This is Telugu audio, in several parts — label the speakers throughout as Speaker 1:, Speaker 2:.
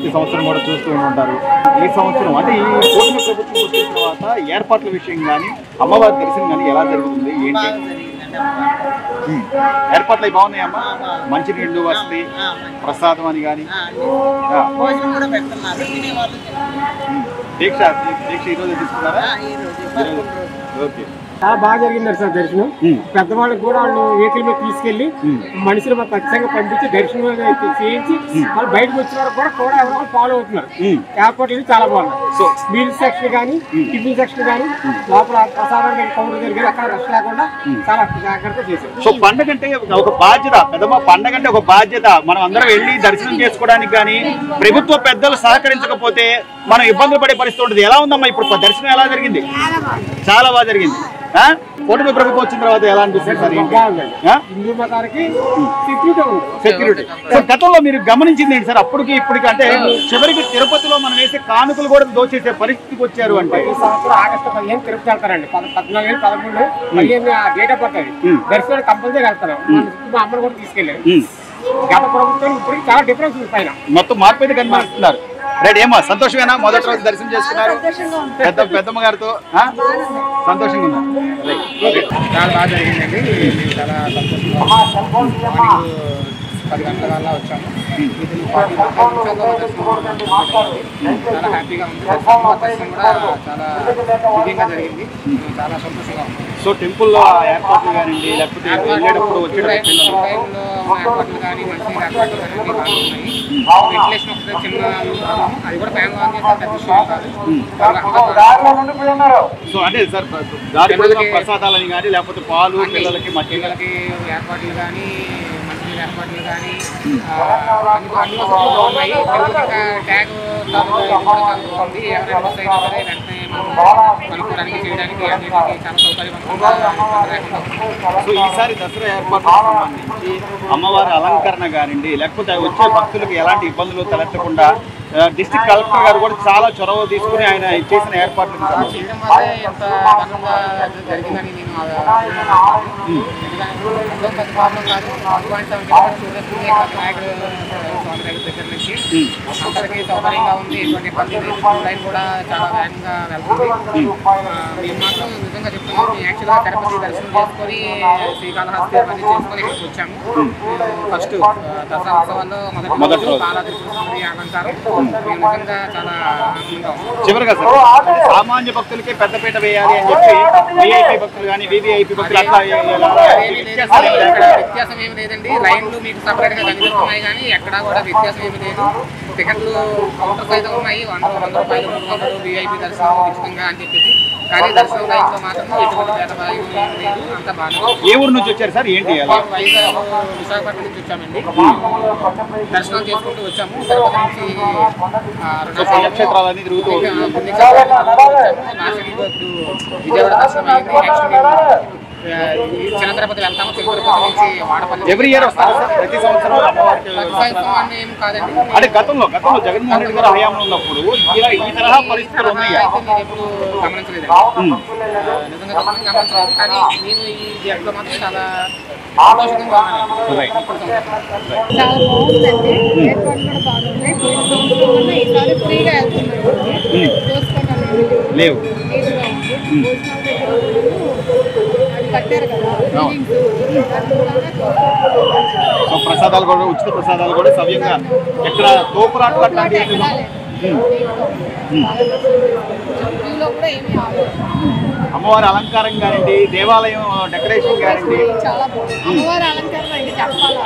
Speaker 1: ఈ సంవత్సరం కూడా చూస్తూ ఉంటారు. ఈ సంవత్సరం అంటే ఈ కూటమి ప్రభుత్వం వచ్చిన తర్వాత ఏర్పాట్ల విషయం కానీ అమ్మవారి దర్శనం కానీ ఎలా జరుగుతుంది ఏంటి? ఏర్పాట్లు అవి బాగున్నాయమ్మా? మంచినీళ్ళు వసతి, ప్రసాదం అని కానీ దీక్ష ఈరోజు తీసుకున్నారా? ఓకే,
Speaker 2: చాలా బాగా జరిగింది సార్ దర్శనం. పెద్దవాళ్ళకి కూడా వాళ్ళు వెహికల్ మీద తీసుకెళ్లి మనుషులు ఖచ్చితంగా పంపించి దర్శనం చేయించి వాళ్ళు బయటకు వచ్చిన వరకు కూడా ఎవరో ఫాలో అవుతున్నారు. ఎయిర్పోర్ట్ అనేది చాలా బాగుంది. సో మీల్ సెక్షన్ కానీ టిఫిన్ సెక్షన్ కానీ లోపల ప్రసాదం కౌంటర్ దగ్గర అక్కడ రష్ లేకుండా చాలా జాగ్రత్తగా చేశారు.
Speaker 1: సో పండగ అంటే ఒక బాధ్యత పెద్దమ్మ, పండగ అంటే ఒక బాధ్యత. మనం అందరం వెళ్ళి దర్శనం చేసుకోవడానికి కానీ ప్రభుత్వ పెద్దలు సహకరించకపోతే మనం ఇబ్బందులు పడే పరిస్థితి ఉంటుంది. ఎలా ఉందమ్మా ఇప్పుడు దర్శనం? ఎలా జరిగింది? చాలా బాగా జరిగింది. కూటమి ప్రభుత్వం వచ్చిన తర్వాత ఎలా అనిపిస్తుంది సార్?
Speaker 2: హిందూ మతానికి
Speaker 1: సెక్యూరిటీ. సో గతంలో మీరు గమనించింది ఏంటి సార్? అప్పటికి ఇప్పటికి అంటే చివరికి తిరుపతిలో మనం వేసే కానుకలు కూడా దోచేసే పరిస్థితికి వచ్చారు. అంటే
Speaker 2: ఈ సంవత్సరం ఆగస్టు 15 తిరుపతి వెళ్తారండి. 14, 13, 15 డేట్ ఆఫ్ బర్త్ అది. దర్శనం కంపల్సరీ వెళ్తారు. మా అమ్మను కూడా తీసుకెళ్ళారు. గత ప్రభుత్వం ఇప్పటికి చాలా డిఫరెన్స్ ఉంది. పైన
Speaker 1: మొత్తం మార్పు అయితే కనిపిస్తున్నారు. రైట్, ఏమో సంతోషమేనా? మొదటి రోజు దర్శనం చేసుకున్నారు పెద్దమ్మ గారితో, సంతోషంగా ఉన్నారు.
Speaker 2: చాలా బాగా జరిగిందండి. చాలా సంతోషంగా 10 గంటల వల్ల వచ్చాము. చాలా హ్యాపీగా ఉంది. దర్శనం కూడా చాలా విజయంగా జరిగింది. చాలా సంతోషంగా ఉంది.
Speaker 1: సో టెంపుల్లో ఏర్పాట్లు కానివ్వండి, లేకపోతే వెళ్ళేటప్పుడు వచ్చేటప్పుడు
Speaker 2: ఏర్పాట్లు కానీ మంచి ఏర్పాట్లు కానీ బాగా ఉన్నాయి. వెంటిలేషన్ ఒకటే చిన్న అది కూడా ఫ్యాన్ ఆన్ చేస్తే పెద్ద విషయం కాదు.
Speaker 1: సో అంటే సార్ దారి ప్రసాదాలని కానీ లేకపోతే పాలు పిల్లలకి
Speaker 2: పిల్లలకి ఏర్పాట్లు కానీ ఏర్పాట్లు కానీ అన్ని వసతులు బాగున్నాయి. పిల్లలకి ట్యాగ్ కూడా చాలా బాగుంది. ఎవరైనా మిస్ అయినా సరే వెంటనే కనుక్కోవడానికి చేయడానికి అన్నింటికి చాలా సౌకర్యవంతంగా.
Speaker 1: సో ఈసారి దసరా ఏర్పాట్లకు సంబంధించి అమ్మవారి అలంకరణ కానివ్వండి, లేకపోతే వచ్చే భక్తులకు ఎలాంటి ఇబ్బందులు తలెత్తకుండా డిస్ట్రిక్ట్ కలెక్టర్ గారు కూడా చాలా చొరవ తీసుకుని ఆయన చేసిన ఏర్పాట్లకు
Speaker 2: చేయడం వల్ల ఎంత ఘనంగా జరిగిందని నేను ప్రాబ్లం కాదు. 1.7 కిలోమీటర్స్ నాయకుడు దగ్గర నుంచి అందరికీ సౌకర్యంగా ఉంది. ఎటువంటి ఇబ్బంది లేదు. లైన్ కూడా చాలా వేగంగా వెళ్తుంది. మేము మాత్రం నిజంగా చెప్తున్నాము, మేము యాక్చువల్గా తిరుపతి దర్శనం చేసుకొని శ్రీకాళహస్తి అవన్నీ చేసుకొని ఇక్కడికి వచ్చాము. ఫస్ట్ దసరా ఉత్సవాల్లో మొదటి రోజు బాలా త్రిపుర అలంకారం మేము నిజంగా చాలా ఆనందంగా ఉంది.
Speaker 1: చివరిగా సార్ సామాన్య భక్తులకే పెద్దపీట వేయాలి అని చెప్పి విఐపి భక్తులు కానీ వివిఐపి భక్తులు అట్లా
Speaker 2: వ్యత్యాసం ఏమి లేదండి. లైన్లు మీకు సపరేట్ గా కనిపిస్తున్నాయి కానీ ఎక్కడా కూడా వ్యత్యాసం ఏమి లేదు. టికెట్లు కౌంటర్స్ అయితే ఉన్నాయి. 100 రూపాయలు 300 విఐపి దర్శనం ఉచితంగా అని చెప్పేసి. కానీ దర్శనం లైన్లో మాత్రం ఎటువంటి భేదభావం లేదు. అంత బాగా.
Speaker 1: ఏ ఊరు నుంచి వచ్చారు సార్? ఏంటి?
Speaker 2: వైజాగ్ విశాఖపట్నం నుంచి వచ్చామండి. దర్శనం చేసుకుంటూ వచ్చాము. తిరుపతి నుంచి
Speaker 1: పుణ్యక్షేత్రాలన్నీ తిరుగుతూ
Speaker 2: విజయవాడ దర్శనం అయింది. నెక్స్ట్ చిన్న తిరుపతి వెళ్తాము. తిరుపతి నుంచి వాడపల్లి.
Speaker 1: ఎవ్రీ ఇయర్ వస్తారు సార్? ప్రతి సంవత్సరం
Speaker 2: అని ఏం కాదండి.
Speaker 1: అంటే గతంలో జగన్మోహన్ రెడ్డి గారు హయాంలో ఉన్నప్పుడు ఈ తరహా పరిస్థితులు ఉన్నాయి.
Speaker 2: నేను ఎప్పుడు గమనించలేదు, నిజంగా గమనించలేదు. కానీ నేను ఈ జట్లో మాత్రం చాలా సంతోషంగా
Speaker 3: చాలా బాగుందండి. ఏర్పాట్లు కూడా బాగున్నాయి. పోయిన సంవత్సరం ఈసారి ఫ్రీగా వెళ్తున్నారు.
Speaker 1: లేవు
Speaker 3: కట్టారు కదా.
Speaker 1: సో ప్రసాదాలు కూడా ఉచిత ప్రసాదాలు కూడా సవ్యంగా ఎక్కడ తోపురాట్లు అట్లాంటి అమ్మవారి అలంకారం కానివ్వండి, దేవాలయం డెకరేషన్ కానివ్వండి
Speaker 3: చాలా బాగుంది. అమ్మవారి అలంకారం అయితే చెప్పాలి.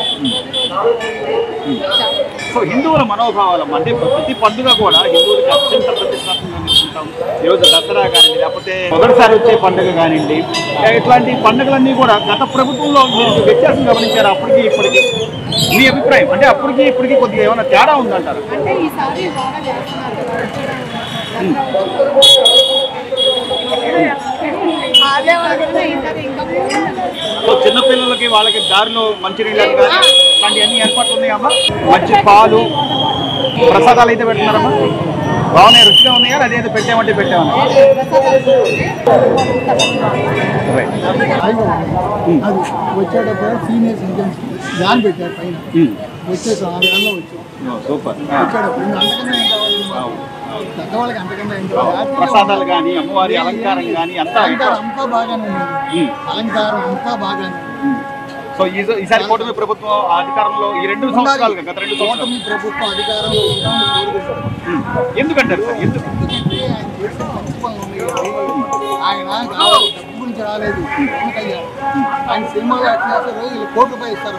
Speaker 1: సో హిందువుల మనోభావాలు అంటే ప్రతి పండుగ కూడా హిందువులకి అత్యంత ప్రతిష్టాత్మకంగా తీసుకుంటాం. ఈరోజు దసరా కానివ్వండి, లేకపోతే మొదటిసారి వచ్చే పండుగ కానివ్వండి, ఇట్లాంటి పండుగలన్నీ కూడా గత ప్రభుత్వంలో మీరు వ్యత్యాసం గమనించారు అప్పటికి ఇప్పటికి? మీ అభిప్రాయం అంటే అప్పటికి ఇప్పటికి కొద్దిగా ఏమైనా తేడా ఉందంటారు?
Speaker 3: అంటే ఈసారి బాగా చేస్తున్నారు.
Speaker 1: సో చిన్నపిల్లలకి వాళ్ళకి దారిలో మంచినీళ్ళు ఇలాంటి అన్ని ఏర్పాట్లు ఉన్నాయమ్మా? మంచి పాలు ప్రసాదాలు అయితే పెడుతున్నారమ్మా? బాగున్నాయి, రుచిగా ఉన్నాయా? అదేదో పెట్టామంటే పెట్టామన్నా?
Speaker 4: అది వచ్చేటప్పుడు సీనియర్ సిటిజన్స్ వ్యాన్ పెట్టారు పైన. వచ్చేసాం 6 గంటల్లో వచ్చాం.
Speaker 1: సూపర్.
Speaker 4: వచ్చాడు అంతకన్నా ఏం కావాలి పెద్దవాళ్ళకి, అంతకన్నా ఏం కావాలి.
Speaker 1: ప్రసాదాలు కానీ అమ్మవారి అలంకారం కానీ అంతా
Speaker 4: అంతా బాగానే ఉంది, అలంకారం అంతా బాగానే ఉంది.
Speaker 1: సో ఈసారి కూటమి ప్రభుత్వం అధికారంలో ఈ 2 సంవత్సరాలు గత 2 సంవత్సరాలు
Speaker 4: కూటమి ప్రభుత్వం అధికారంలో ఉండాలని కోరుకుంటాం.
Speaker 1: ఎందుకంటారు సార్? ఎందుకు?
Speaker 4: ఎందుకంటే ఆయన చేసిన మంచి పనులు ఉన్నాయి. ఆయన కావాలి డబ్బు గురించి రాలేదు, ఆయన సినిమాలో యాక్ట్ చేస్తారు, వీళ్ళు ₹1,00,00,000 ఇస్తారు.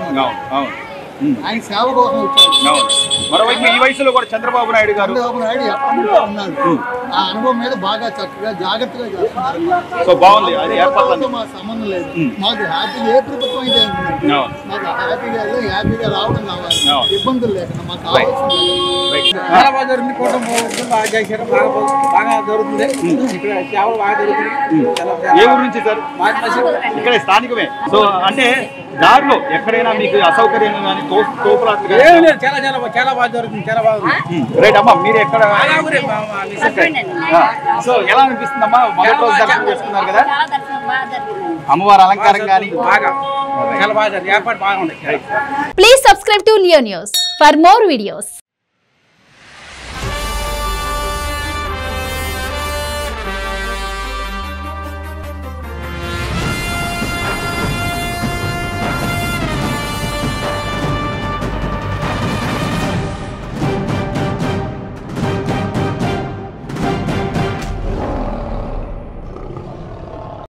Speaker 4: ఆయన సేవ కోసం వచ్చారు.
Speaker 1: మరోవైపు ఈ వయసులో కూడా చంద్రబాబు నాయుడు గారు
Speaker 4: ఎప్పటి నుంచో ఉన్నారు, ఆ అనుభవం మీద బాగా చక్కగా జాగ్రత్తగా చేస్తున్నారు.
Speaker 1: సో బాగుంది అది ఏర్పాటు.
Speaker 4: మా సంబంధం లేదు, మాకు హ్యాపీగా ఏ ప్రభుత్వం అయితే మాకు హ్యాపీగా రావడం కావాలి, ఇబ్బందులు లేకుండా మాకు కావాల్సింది.
Speaker 2: చాలా బాగా జరుగుతుంది, కూటమి ప్రభుత్వం బాగా చేశారు, బాగా జరుగుతుంది. ఇక్కడ సేవలు బాగా జరుగుతుంది.
Speaker 1: ఏ ఊరు నుంచి సార్? ఇక్కడ స్థానికమే. సో అంటే దారిలో ఎక్కడైనా మీకు అసౌకర్యం కానీ తోపులాట్లు కానీ
Speaker 2: చాలా చాలా చాలా బాగా జరుగుతుంది, చాలా బాగుంది.
Speaker 1: రైట్ అమ్మా, మీరు ఎక్కడ? సో ఎలా అనిపిస్తుందమ్మా? మొదటి రోజు దర్శనం చేసుకున్నారు కదా, అమ్మవారి అలంకారం కానీ
Speaker 2: బాగా చాలా బాగా ఏర్పాటు బాగుంది.
Speaker 5: Please subscribe to Leo news for more videos.